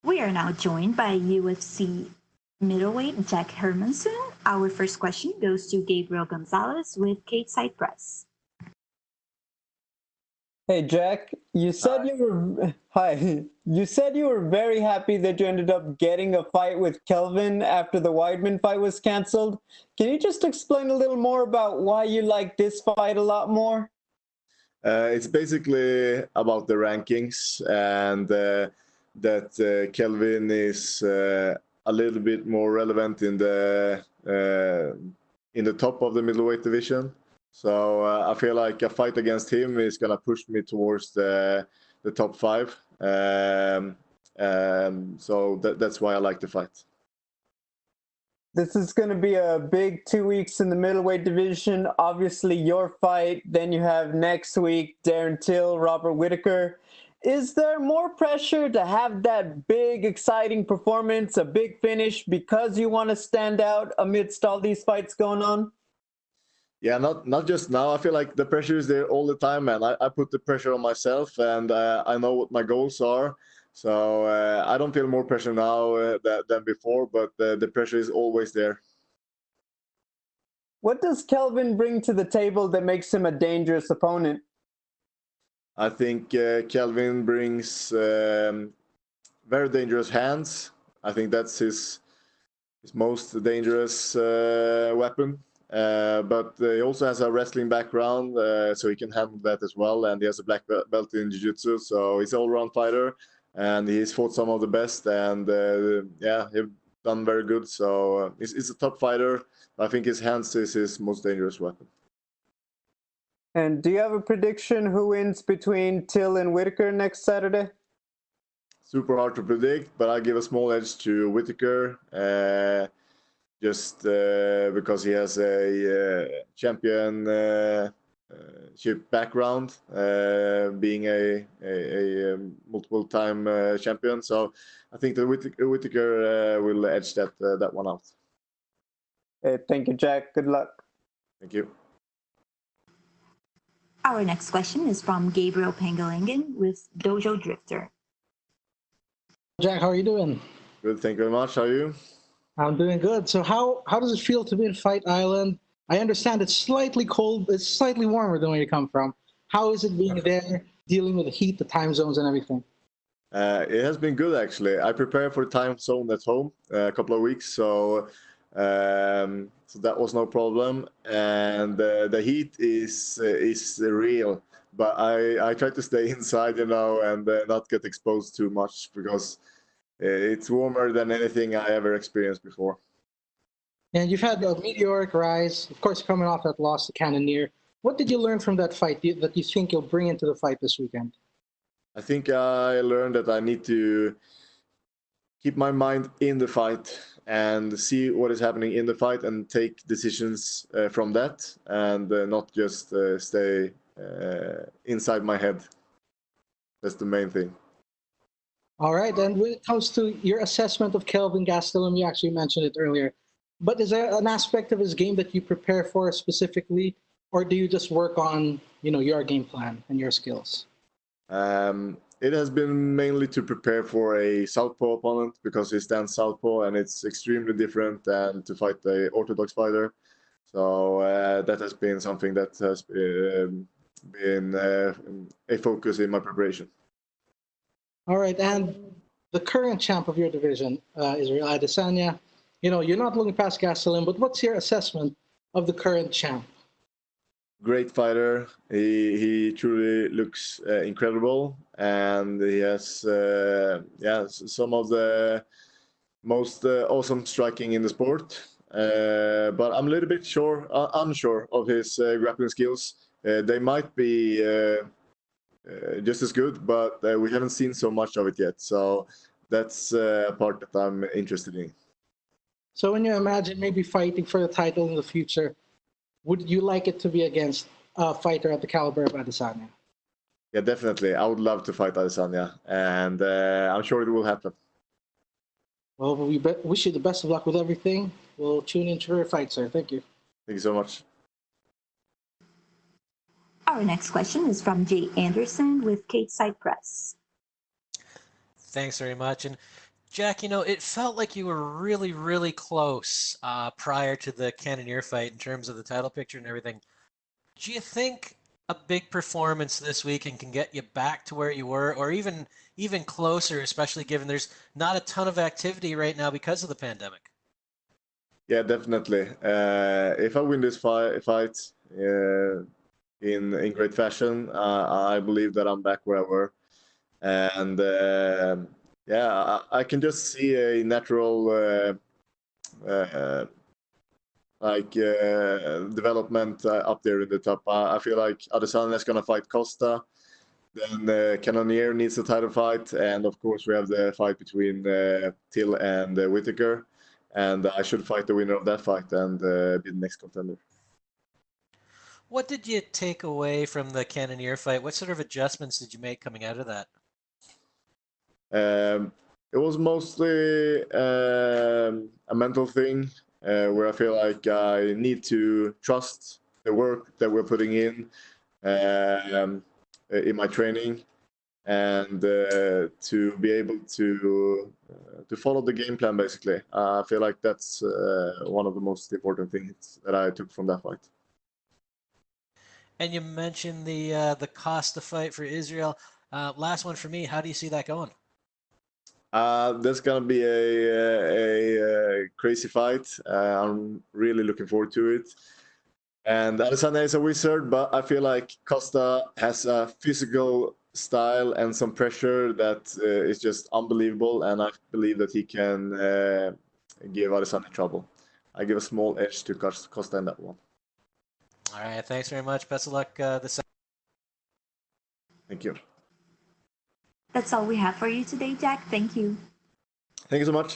We are now joined by UFC middleweight Jack Hermansson. Our first question goes to Gabriel Gonzalez with Kate Side Press. Hey Jack, you said you were hi. You said you were very happy that you ended up getting a fight with Kelvin after the Weidman fight was canceled. Can you just explain a little more about why you like this fight a lot more? It's basically about the rankings and that Kelvin is a little bit more relevant in the top of the middleweight division. So I feel like a fight against him is gonna push me towards the top five. So that's why I like the fight. This is going to be a big 2 weeks in the middleweight division. Obviously, your fight. Then you have next week Darren Till, Robert Whittaker. Is there more pressure to have that big, exciting performance, a big finish, because you want to stand out amidst all these fights going on? Yeah, not just now. I feel like the pressure is there all the time, man. I put the pressure on myself, and I know what my goals are. So I don't feel more pressure now than before, but the pressure is always there. What does Kelvin bring to the table that makes him a dangerous opponent? I think Kelvin brings very dangerous hands. I think that's his most dangerous weapon. But he also has a wrestling background, so he can handle that as well. And he has a black belt in jiu-jitsu, so he's an all-round fighter. And he's fought some of the best, and yeah, he's done very good. So he's a top fighter. I think his hands is his most dangerous weapon. And do you have a prediction who wins between Till and Whittaker next Saturday? Super hard to predict, but I give a small edge to Whittaker, just because he has a championship background, being a multiple-time champion. So I think that Whittaker will edge that one out. Thank you, Jack. Good luck. Thank you. Our next question is from Gabriel Pengelengen with Dojo Drifter. Jack, how are you doing? Good, thank you very much. How are you? I'm doing good. So how does it feel to be in Fight Island? I understand it's slightly cold, it's slightly warmer than where you come from. How is it being there, dealing with the heat, the time zones and everything? It has been good, actually. I prepared for the time zone at home a couple of weeks, so that was no problem. And the heat is real, but I try to stay inside, and not get exposed too much, because it's warmer than anything I ever experienced before. And you've had a meteoric rise, of course, coming off that loss to Cannonier. What did you learn from that fight that you think you'll bring into the fight this weekend? I think I learned that I need to keep my mind in the fight and see what is happening in the fight and take decisions from that, and not just stay inside my head. That's the main thing. All right, and when it comes to your assessment of Kelvin Gastelum, you actually mentioned it earlier, but is there an aspect of his game that you prepare for specifically, or do you just work on your game plan and your skills? It has been mainly to prepare for a southpaw opponent, because he stands southpaw and it's extremely different than to fight the orthodox fighter. So that has been something that has been a focus in my preparation. All right, and the current champ of your division, Israel Adesanya. You're not looking past Gastelum, but what's your assessment of the current champ? Great fighter. He truly looks incredible, and he has some of the most awesome striking in the sport. But I'm a little bit unsure of his grappling skills. They might be just as good, but we haven't seen so much of it yet. So that's a part that I'm interested in. So when you imagine maybe fighting for the title in the future, would you like it to be against a fighter at the caliber of Adesanya? Yeah, definitely. I would love to fight Adesanya, and I'm sure it will happen. Well, we wish you the best of luck with everything. We'll tune in to your fight, sir. Thank you. Thank you so much. Our next question is from Jay Anderson with Kate Side Press. Thanks very much. And Jack, it felt like you were really, really close prior to the Cannonier fight in terms of the title picture and everything. Do you think a big performance this weekend can get you back to where you were, or even closer, especially given there's not a ton of activity right now because of the pandemic? Yeah, definitely. If I win this fight in great fashion, I believe that I'm back where I were, and yeah, I can just see a natural development up there in the top. I feel like Adesanya is gonna fight Costa. Then Cannonier needs a title fight, and of course we have the fight between Till and Whittaker, and I should fight the winner of that fight and be the next contender. What did you take away from the Cannonier fight? What sort of adjustments did you make coming out of that? It was mostly a mental thing where I feel like I need to trust the work that we're putting in my training, and to be able to follow the game plan. Basically, I feel like that's one of the most important things that I took from that fight. And you mentioned the Costa fight for Israel. Last one for me. How do you see that going? That's gonna be a crazy fight. I'm really looking forward to it. And Adesanya is a wizard, but I feel like Costa has a physical style and some pressure that is just unbelievable, and I believe that he can give Adesanya trouble. I give a small edge to Costa in that one. All right, thanks very much. Best of luck this. Thank you. That's all we have for you today, Jack. Thank you. Thank you so much.